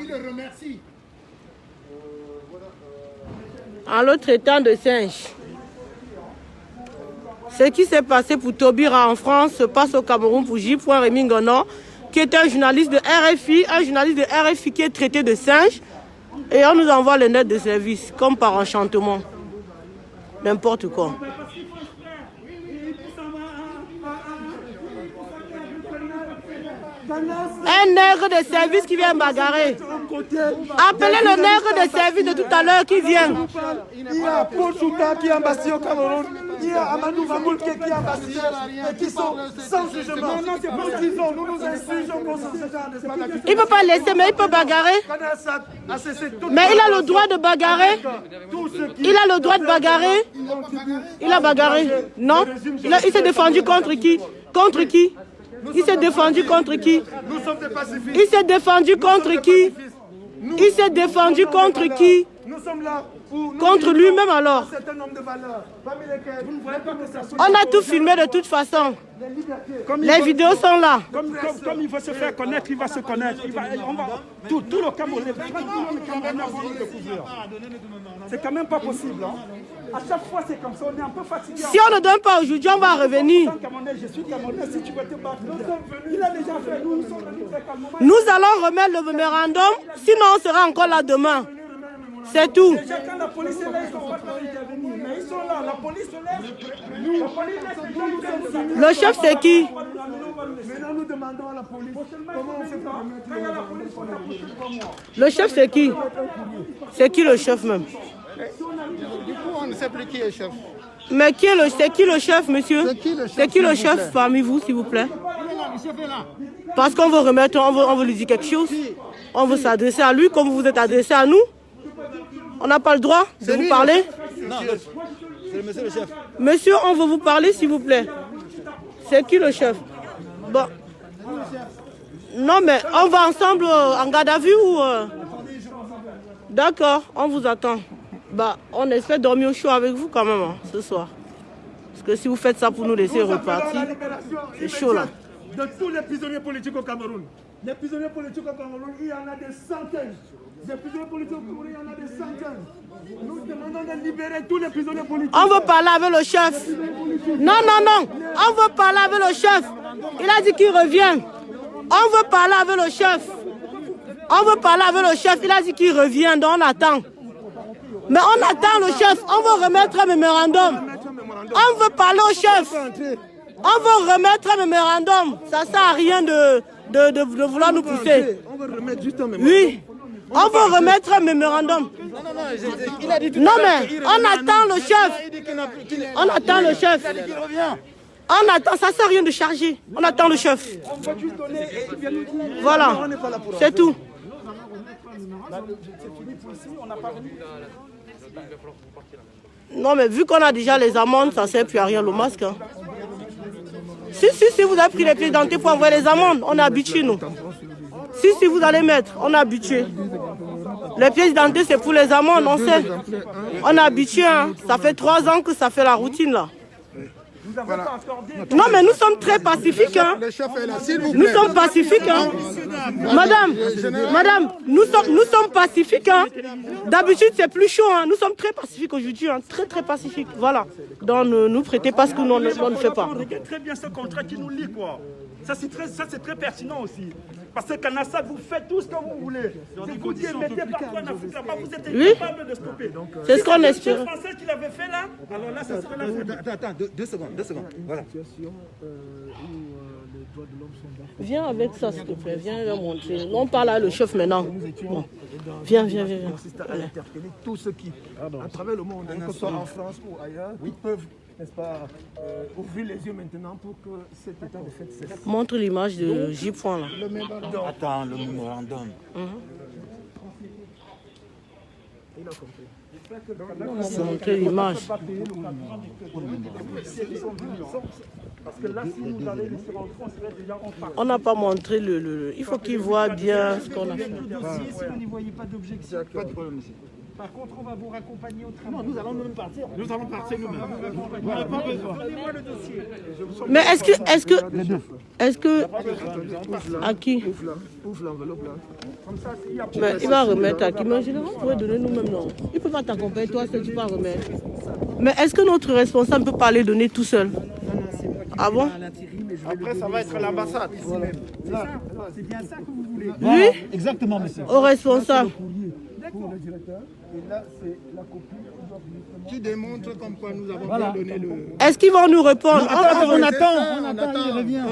le remercie. En le traitant de singe. Ce qui s'est passé pour Taubira en France se passe au Cameroun pour J.P. Mingono, qui est un journaliste de RFI, qui est traité de singe. Et on nous envoie les notes de service, comme par enchantement. N'importe quoi. Un nègre de service qui vient bagarrer. Appelez le nègre de service de tout à l'heure qui vient. Il y a Paul Chouta qui est ambassade au Cameroun. Il y a Amadou Mamoulke qui est ambassade et qui sont sans jugement. Nous nous insurgeons contre ce genre de... Il ne peut pas laisser, mais il peut bagarrer. Mais il a le droit de bagarrer. Il a le droit de bagarrer. Il a bagarré. Non. Il s'est défendu contre qui? Contre qui? Il s'est défendu contre qui? Nous sommes des pacifistes. Il s'est défendu contre qui? Il s'est défendu contre qui? Nous sommes là pour... Contre lui-même alors. Un certain nombre de valeurs. On a tout filmé de toute façon. Les vidéos sont là. Comme il veut se faire connaître, il va se connaître. Tout le Camerounais, c'est quand même pas possible. Hein? À chaque fois, c'est comme ça, on est un peu fatigué. Si on ne donne pas aujourd'hui, on va revenir. Je suis Camerounais, si tu veux te battre, il a déjà fait, nous sommes venus très calmement. Nous allons remettre le mémorandum, sinon on sera encore là demain. C'est tout. Déjà, quand la police est là, ils ne sont pas intervenir. Mais ils sont là, la police se lève. Le chef, c'est qui? Maintenant, nous demandons à la police comment on fait pour remettre le chef, c'est qui? C'est qui le chef même? Du coup, on ne sait plus qui est chef. Mais c'est qui le chef, monsieur? C'est qui le chef parmi vous, s'il vous plaît? Parce qu'on veut remettre, on veut lui dire quelque chose. On veut s'adresser à lui comme vous vous êtes adressé à nous. On n'a pas le droit de vous parler? Non, c'est monsieur le chef. Monsieur, on veut vous parler, s'il vous plaît. C'est qui le chef? Bon. Non, mais on va ensemble en garde à vue ou... D'accord, on vous attend. Bah, on espère dormir au chaud avec vous quand même, hein, ce soir. Parce que si vous faites ça pour nous laisser repartir, c'est chaud là. de tous les prisonniers politiques au Cameroun. Les prisonniers politiques au Cameroun, il y en a des centaines. Des prisonniers politiques au Cameroun, il y en a des centaines. Nous demandons de libérer tous les prisonniers politiques. On veut parler avec le chef. Non, non, non. On veut parler avec le chef. Il a dit qu'il revient. On veut parler avec le chef. On veut parler avec le chef. Il a dit qu'il revient, donc on attend. Mais on attend le chef. On veut remettre un mémorandum. On veut parler au chef. On veut remettre un mémorandum. Ça ne sert à rien de vouloir nous pousser. On veut remettre juste un mémorandum. Oui. On veut remettre un mémorandum. Non mais on attend le chef. On attend le chef. On attend, ça ne sert à rien de charger. On attend le chef. Voilà. C'est tout. Non mais vu qu'on a déjà les amendes, ça ne sert plus à rien le masque. Hein. Si vous avez pris les pieds d'identité pour envoyer les amendes, on est habitué nous. Si vous allez mettre, on est habitué. Les pièces d'identité c'est pour les amendes, on sait. On est habitué, hein. Ça fait 3 ans que ça fait la routine là. Non mais nous sommes très pacifiques. Hein. Nous sommes pacifiques. Hein. Madame, nous sommes pacifiques. Hein. D'habitude c'est plus chaud. Hein. Nous sommes très pacifiques aujourd'hui. Hein. Très pacifiques. Voilà. Donc ne nous prêtez pas ce que nous ne fait pas. On regarde très bien ce contrat qui nous lie quoi. Ça c'est très pertinent aussi. Parce qu'en Assad, vous faites tout ce que vous voulez. Si vous dites, mettez partout en Afrique là-bas, vous êtes incapable de stopper. C'est ce qu'on espère. Si français qu'il avait fait là, alors là, ça serait la folie. Attends, 2 secondes. Voilà. Viens avec ça, s'il te plaît. Viens leur montrer. On parle à le chef maintenant. Bon. Viens. On consiste à interpeller tous ceux qui, à travers le monde, que ce soit en France ou ailleurs, qui peuvent, n'est-ce pas, ouvrir les yeux maintenant pour que cet état de fait cesse. Montre l'image de J. là. Attends, le mémorandum. Il a compris. Montrer l'image. Parce que là, si nous allions laisser rentrer, on serait déjà en face. On n'a pas montré le... Il faut qu'ils voient bien ce qu'on a fait. Si vous n'y voyez pas d'objection, Pas de problème ici. par contre, on va vous raccompagner au travail. Non, nous allons nous-mêmes partir. Nous allons partir nous-mêmes. Voilà, pas besoin. Donnez-moi le dossier. Mais est-ce que... À qui? Ouvre l'enveloppe là. Comme ça, s'il y a Mais il va remettre à qui? Mais généralement, on pourrait donner nous-mêmes, non. Il ne peut pas t'accompagner, toi, seul, tu vas remettre. Mais est-ce que notre responsable ne peut pas les donner tout seul? Ah bon? Après, ça va être l'ambassade. c'est bien ça que vous voulez. Oui? Exactement, monsieur. Au responsable. Pour le directeur. Et là, c'est la copie qui démontre comme quoi nous avons bien donné le... Est-ce qu'ils vont nous répondre? On attend, il revient.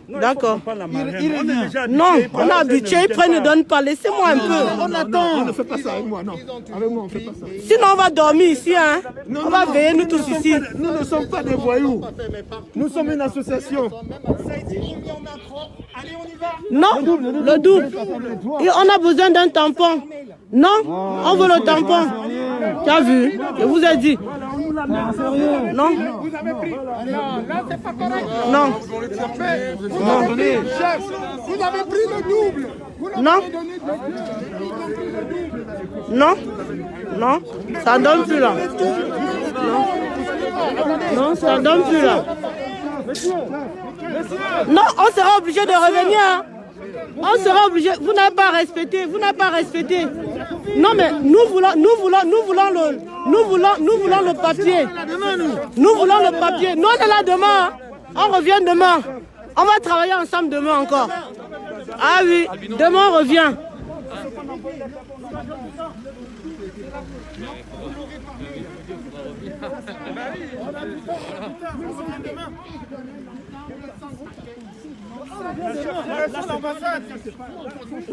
D'accord. On est déjà Non, on a habitué, ils prennent, ne donnent pas. Laissez-moi un peu. On attend. On ne fait pas ça avec moi, non. Avec moi, on ne fait pas ça. Sinon, on va dormir ici, hein. On va veiller, nous tous ici. Nous ne sommes pas des voyous. Nous sommes une association. Non, le double. Et on a besoin d'un tampon. Non, on veut le tampon. Tu as vu? Je vous ai dit. Non. Non. Chef, vous avez pris le double. Non. Non. Non. Ça donne plus là. Non, ça donne plus là. Non, on sera obligé de revenir. Hein. On sera obligé. Vous n'avez pas respecté. Vous n'avez pas respecté. Non mais nous voulons le papier. Nous voulons le papier. Nous on est là demain. Hein. On revient demain. On va travailler ensemble demain encore. Ah oui, demain on revient.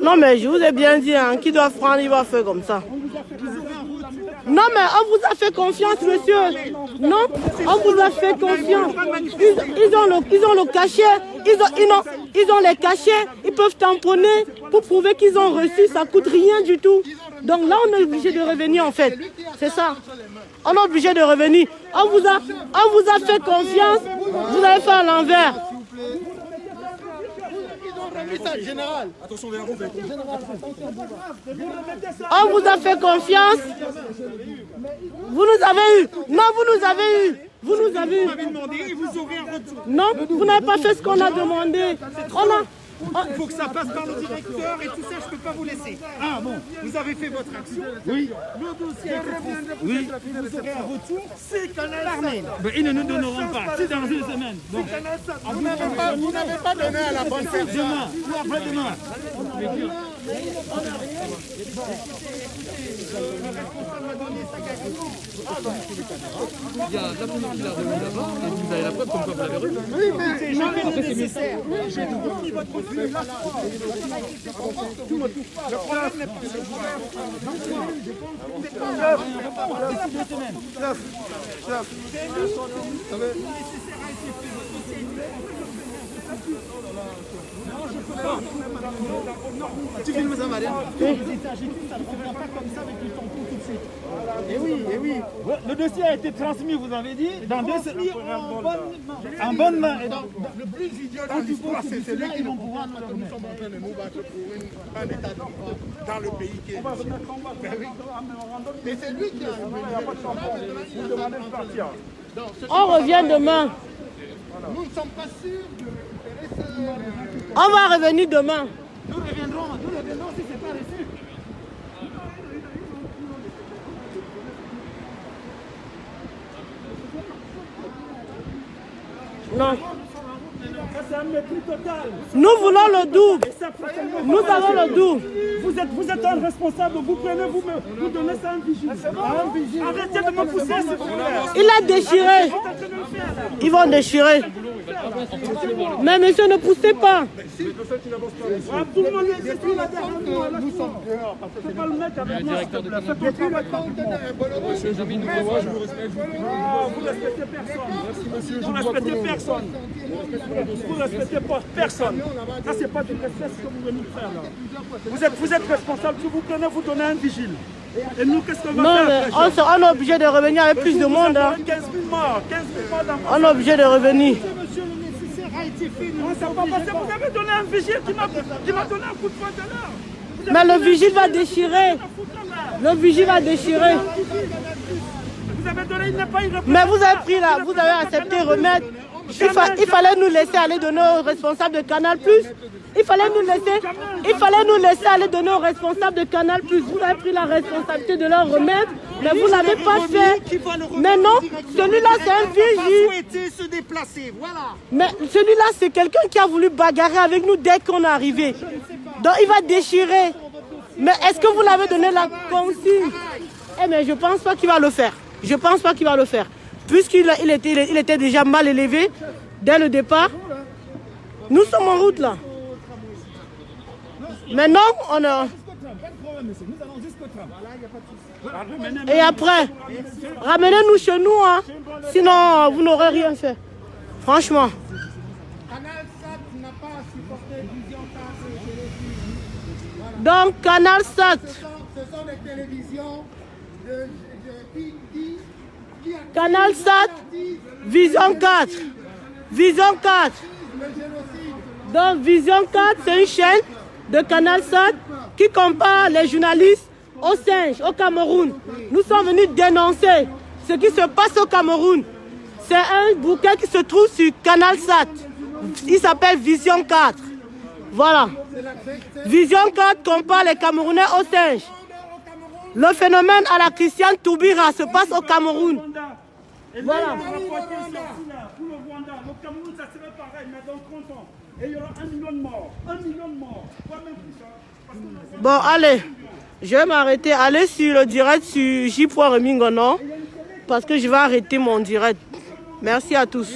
Non mais je vous ai bien dit, hein, qui doit prendre, il va faire comme ça. Non mais on vous a fait confiance, monsieur. Non, on vous a fait confiance. Ils ont le cachet, ils ont les cachets, ils peuvent tamponner pour prouver qu'ils ont reçu, ça coûte rien du tout. Donc là on est obligé de revenir en fait. C'est ça. On est obligé de revenir. On vous a fait confiance, vous avez fait à l'envers. On vous a fait confiance. Vous nous avez eu. Non, vous nous avez eu. Vous nous avez... Vous m'avez demandé et vous aurez un retour. Non, vous n'avez pas fait ce qu'on a demandé. Il faut que ça passe par le directeur et tout ça, je ne peux pas vous laisser. Ah bon, vous avez fait votre action. Oui. Le dossier est transmis. Oui. Vous aurez un retour. C'est Canal Satt. Ils ne nous donneront pas. C'est dans une semaine. C'est Canal Satt. Vous n'avez pas donné à la bonne personne. Demain. Ou après-demain. Il y a la police qui l'a remis là-bas et vous avez la preuve comme quoi vous l'avez remis. Oui, mais après c'est nécessaire. J'ai remis votre dossier là. Le problème n'est pas tu filmes ça, Maria? Ça ne revient pas comme ça avec le tampon tout de suite. Eh oui, eh oui. Le dossier a été transmis, vous avez dit, dans 2 semaines. En bonne main. Le plus idiot dans l'histoire, c'est celui qui vont pouvoir nous remettre. Nous sommes en train de nous battre pour un état de droit dans le pays qui est. Mais c'est lui qui a On revient demain. Nous ne sommes pas sûrs de récupérer ce... On va revenir demain. Nous reviendrons si c'est pas reçu. Non. C'est un mépris total. Nous voulons le double. Et ça, prochainement, Nous avons le double. Vous êtes un responsable, vous prenez, vous donnez ça à un vigile. Arrêtez de me pousser, s'il vous plaît. Il a déchiré. Ils vont déchirer. Mais monsieur, ne poussez pas. Tout le monde est ici, là derrière nous. Nous sommes dehors. Je ne peux pas le mettre avec moi. Monsieur Jamil Nouroua, je vous respecte. Vous respectez personne. Vous respectez personne. Vous respectez pas personne. Ça, c'est pas du respect ce que vous venez de faire là. Vous êtes responsable. Si vous prenez, vous donnez un vigile. Et nous, qu'est-ce qu'on va Non, faire mais après, on est obligé de revenir avec plus de monde. Hein. 15 000 morts. 15 000 morts dans On est obligé de revenir. Monsieur, le nécessaire a été fait. Non, c'est pas passé. Vous avez donné un vigile qui m'a donné un coup de poing de l'heure. Mais le vigile va déchirer. Le vigile va déchirer. Vous avez donné, il n'est pas irréprochable. Mais vous avez pris là, vous avez accepté remettre. Il fallait nous laisser aller donner aux responsables de Canal+. Il fallait nous laisser aller donner aux responsables de Canal+. Vous avez pris la responsabilité de leur remettre, mais vous ne l'avez pas fait. Mais non, celui-là c'est un vigile. Souhaité se déplacer, voilà. Mais celui-là c'est quelqu'un qui a voulu bagarrer avec nous dès qu'on est arrivé. Donc il va déchirer. Mais est-ce que vous l'avez donné la consigne? Eh mais je pense pas qu'il va le faire. Je pense pas qu'il va le faire. Puisqu'il était déjà mal élevé dès le départ. Nous sommes en route là. Maintenant, on a... Et après, ramenez-nous chez nous, hein. Sinon vous n'aurez rien fait. Franchement. Canal Satt n'a pas supporté Vision 4. Donc, Canal Satt. Ce sont des télévisions qui Canal Satt, Vision 4. Vision 4. le génocide. Donc, Vision 4, c'est une chaîne de Canal Satt qui compare les journalistes aux singes, au Cameroun. Nous sommes venus dénoncer ce qui se passe au Cameroun. C'est un bouquet qui se trouve sur Canal Satt. Il s'appelle Vision 4. Voilà. Vision 4 compare les Camerounais aux singes. Le phénomène à la Christiane Toubira se passe au Cameroun. Voilà. Pour le Rwanda, le Cameroun, ça serait pareil, mais dans 30 ans. Et il y aura 1 million de morts. 1 million de morts. Pas même plus ça. Bon, allez. Je vais m'arrêter. Allez sur le direct sur J.Remingono parce que je vais arrêter mon direct. Merci à tous.